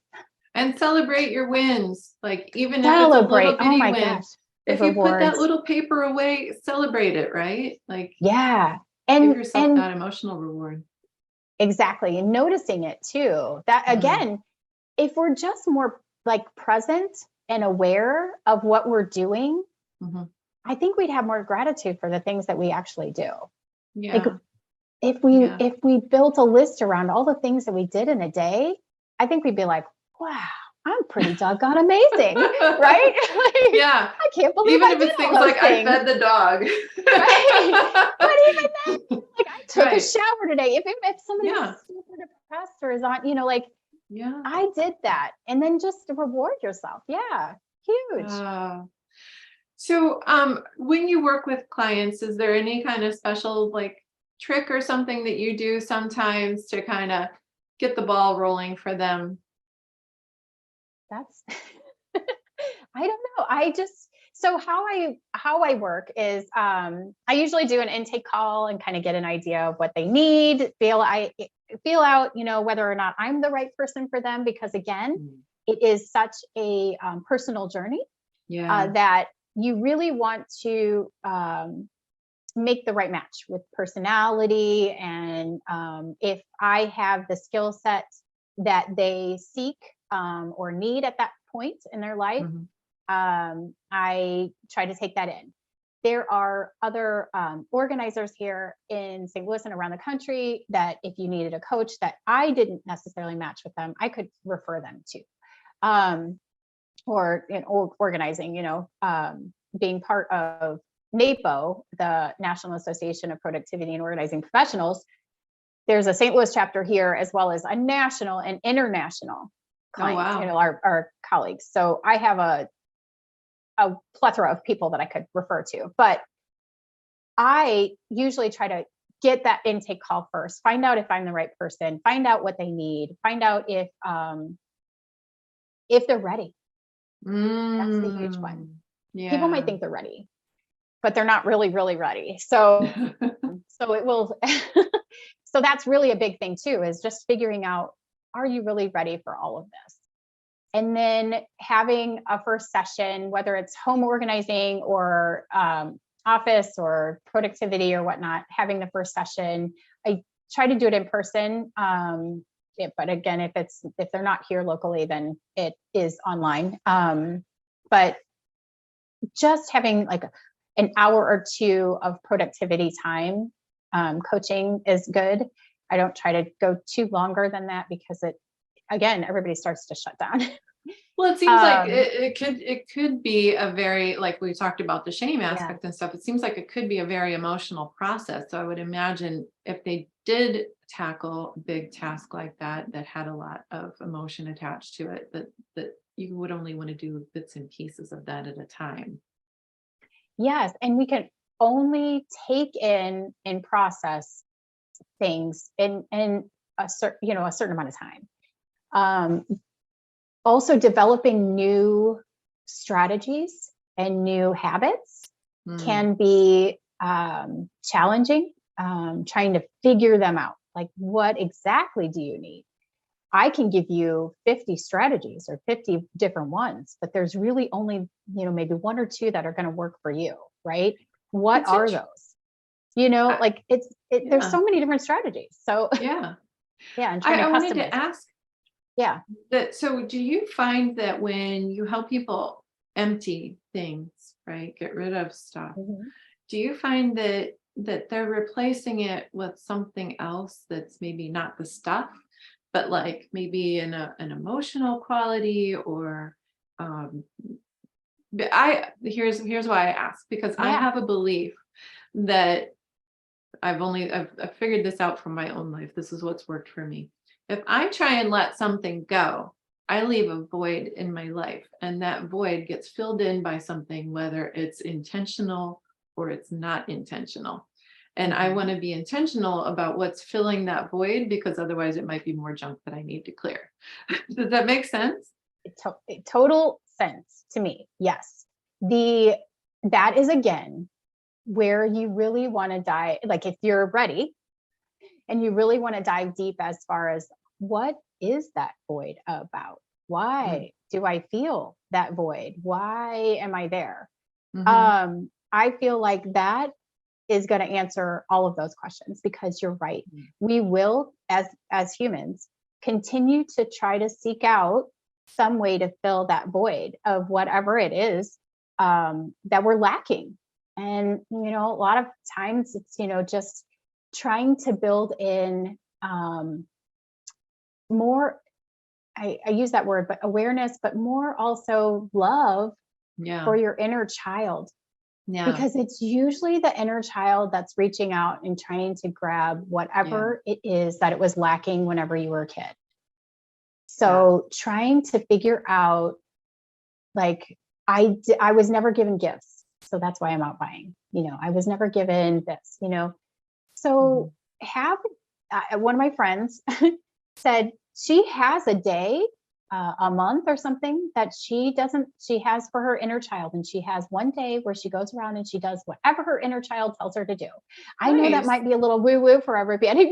And celebrate your wins. Like, even if it's a Celebrate. little Oh bitty my win, gosh. The if you put that rewards. little paper away, celebrate it, right? Like, Yeah. give And, yourself and that emotional reward. exactly. And noticing it too. That Mhm. again, if we're just more like present and aware of what we're doing, Mhm. I think we'd have more gratitude for the things that we actually do. Like Yeah. if we Yeah. if we built a list around all the things that we did in a day, I think we'd be like, wow, I'm pretty doggone amazing, right? Like, Yeah. I can't believe Even I if did it's all things those like I things. fed the dog. Right. But even then, like I took a Right. shower today. If somebody Yeah. is super depressed or is on, you know, like Yeah. I did that. And then just to reward yourself. Yeah. Huge. So when you work with clients, is there any kind of special like trick or something that you do sometimes to kind of get the ball rolling for them? That's I don't know. I just so how I work is I usually do an intake call and kind of get an idea of what they need, feel out, you know, whether or not I'm the right person for them, because again, Mm. it is such a personal journey Yeah. that you really want to make the right match with personality. And if I have the skill set that they seek or need at that point in their life, Mhm. I try to take that in. There are other organizers here in St. Louis and around the country that if you needed a coach that I didn't necessarily match with them, I could refer them to. Or organizing, you know, being part of NAPO, the National Association of Productivity and Organizing Professionals. There's a St. Louis chapter here, as well as a national and international Oh, clients, you wow. know, our colleagues. So I have a plethora of people that I could refer to, but I usually try to get that intake call first, find out if I'm the right person, find out what they need, find out if they're ready. That's the huge one. People might Yeah. think they're ready, but they're not really, really ready. So it will, so that's really a big thing too, is just figuring out, are you really ready for all of this? And then having a first session, whether it's home organizing or office or productivity or whatnot, having the first session. I try to do it in person. But again, if they're not here locally, then it is online. But just having like an hour or two of productivity time coaching is good. I don't try to go too longer than that, because again, everybody starts to shut down. Well, it seems like it could be a very, like we talked about the shame Yeah. aspect and stuff. It seems like it could be a very emotional process. So I would imagine if they did tackle a big task like that, that had a lot of emotion attached to it, that you would only want to do bits and pieces of that at a time. Yes, and we can only take in and process things in a certain amount of time. Also developing new strategies and new habits Mm. can be challenging, trying to figure them out. Like, what exactly do you need? I can give you 50 strategies or 50 different ones, but there's really only, maybe one or two that are going to work for you, right? What It's are interesting. those? Like there's Yeah. so many different strategies. So Yeah. yeah, and trying I to wanted customize to it. ask Yeah. that. So do you find that when you help people empty things, right, get rid of stuff, Mhm. do you find that they're replacing it with something else that's maybe not the stuff, but like maybe an emotional quality or um but here's why I ask, because I Yeah. have a belief that I've figured this out from my own life. This is what's worked for me. If I try and let something go, I leave a void in my life, and that void gets filled in by something, whether it's intentional or it's not intentional. And I Mhm. want to be intentional about what's filling that void, because otherwise it might be more junk that I need to clear. Does that make sense? Total sense to me. Yes. That is again where you really want to dive, like if you're ready and you really want to dive deep as far as what is that void about? Mm. Why do I feel that void? Why am I there? Hmm. I feel like that is going to answer all of those questions, because you're right. We will, as humans, continue to try to seek out some way to fill that void of whatever it is that we're lacking. And a lot of times it's just trying to build in more I use that word, but awareness, but more also love Yeah. for your inner child. Yeah. Because it's usually the inner child that's reaching out and trying to grab whatever it is that it was lacking whenever you were a kid. So trying to figure out, like, I was never given gifts. So that's why I'm out buying, I was never given this, So have one of my friends said she has a day, a month or something that she has for her inner child. And she has one day where she goes around and she does whatever her inner child tells her to do. I know that might be a little woo woo for everybody,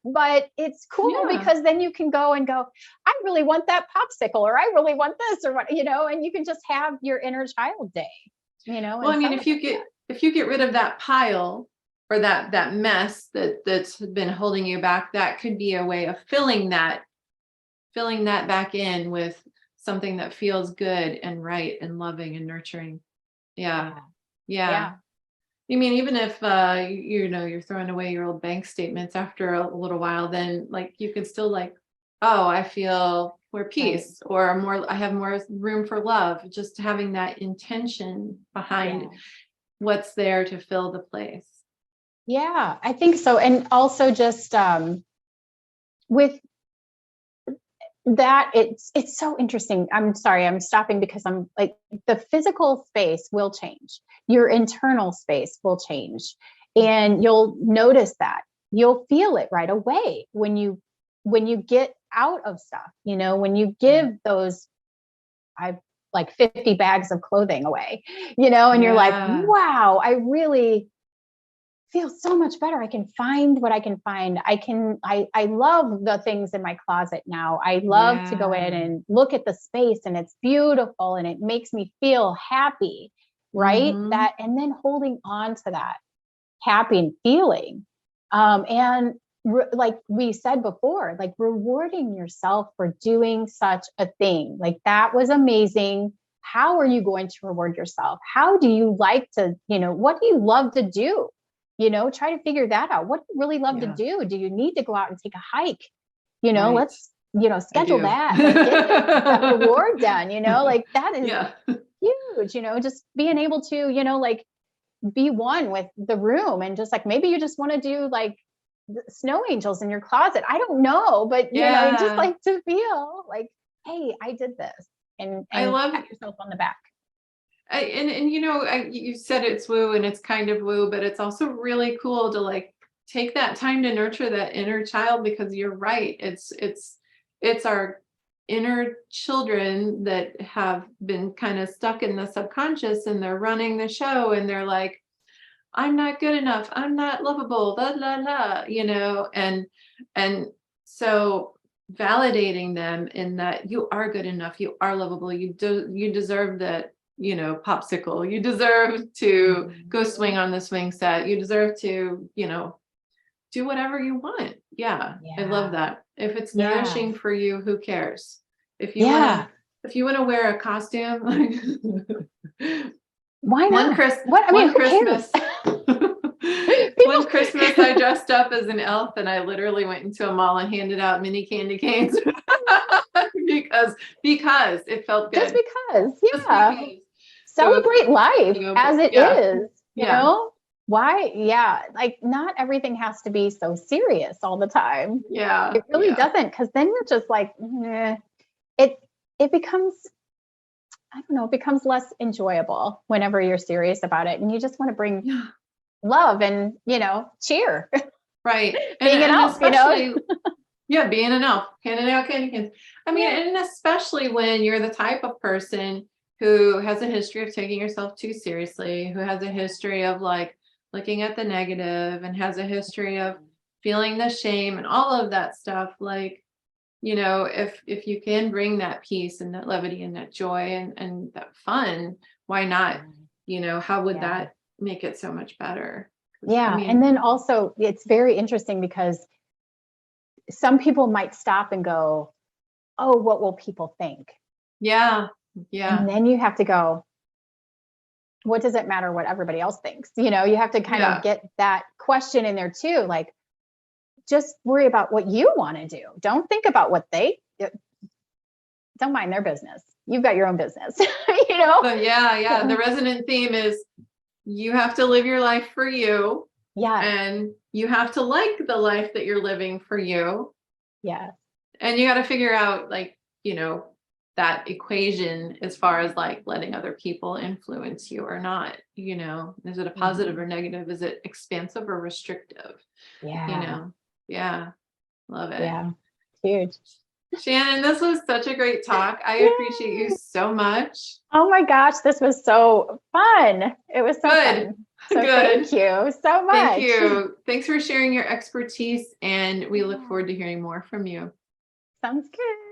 but it's cool because then you can go, I really want that popsicle, or I really want this, or what, and you can just have your inner child day, Well, I mean, if you get rid of that pile, or that mess that's been holding you back, that could be a way of filling that back in with something that feels good and right and loving and nurturing. Yeah. I mean, even if you're throwing away your old bank statements after a little while, then like you can still like, oh, I feel more peace, or I have more room for love. Just having that intention behind what's there to fill the place. Yeah, I think so. And also just with that, it's so interesting. I'm sorry, I'm stopping because I'm like, the physical space will change. Your internal space will change. And you'll notice that. You'll feel it right away when you get out of stuff, when you give those, I've like 50 bags of clothing away, and you're like, wow, I really feel so much better. I can find what I can find. I love the things in my closet now. I love to go in and look at the space, and it's beautiful and it makes me feel happy, right? That, and then holding on to that happy feeling. Like we said before, like rewarding yourself for doing such a thing. Like, that was amazing. How are you going to reward yourself? How do you like to, what do you love to do? Try to figure that out. What do you really love to do? Do you need to go out and take a hike? Let's, schedule that. Like, get that reward done, like that is huge, just being able to, like be one with the room, and just like, maybe you just want to do like snow angels in your closet. I don't know, but just like to feel like, hey, I did this, and I love pat yourself on the back. You said it's woo, and it's kind of woo, but it's also really cool to like take that time to nurture that inner child, because you're right. It's our inner children that have been kind of stuck in the subconscious, and they're running the show, and they're like, I'm not good enough. I'm not lovable, blah, blah, blah, and so validating them in that you are good enough, you are lovable, you deserve that, popsicle, you deserve to go swing on the swing set, you deserve to, do whatever you want. I love that. If it's nourishing for you, who cares? If you want to wear a costume, why not? One Christmas one Christmas I dressed up as an elf, and I literally went into a mall and handed out mini candy canes because it felt good. Just because. Celebrate life as it is, why? Like, not everything has to be so serious all the time. It really doesn't, because then you're just like, it becomes, I don't know, it becomes less enjoyable whenever you're serious about it, and you just want to bring love and, cheer. Right. Being an elf, especially, being an elf, handing out candy canes. I mean, and especially when you're the type of person who has a history of taking yourself too seriously, who has a history of like looking at the negative, and has a history of feeling the shame and all of that stuff. Like, if you can bring that peace and that levity and that joy and that fun, why not? How would that make it so much better? And then also, it's very interesting because some people might stop and go, oh, what will people think? And then you have to go, what does it matter what everybody else thinks? You have to kind of get that question in there too. Like, just worry about what you want to do. Don't think about what don't mind their business. You've got your own business, you know? But yeah. The resonant theme is you have to live your life for you. Yeah. And you have to like the life that you're living for you. Yeah. And you got to figure out, like, that equation as far as like letting other people influence you or not. Is it a positive or negative? Is it expansive or restrictive? Yeah. Yeah. Love it. Yeah. Huge. Shannon, this was such a great talk. I appreciate you so much. Oh my gosh, this was so fun. It was so Good. fun. So Good. thank you so much. Thank you. Thanks for sharing your expertise, and we look forward to hearing more from you. Sounds good.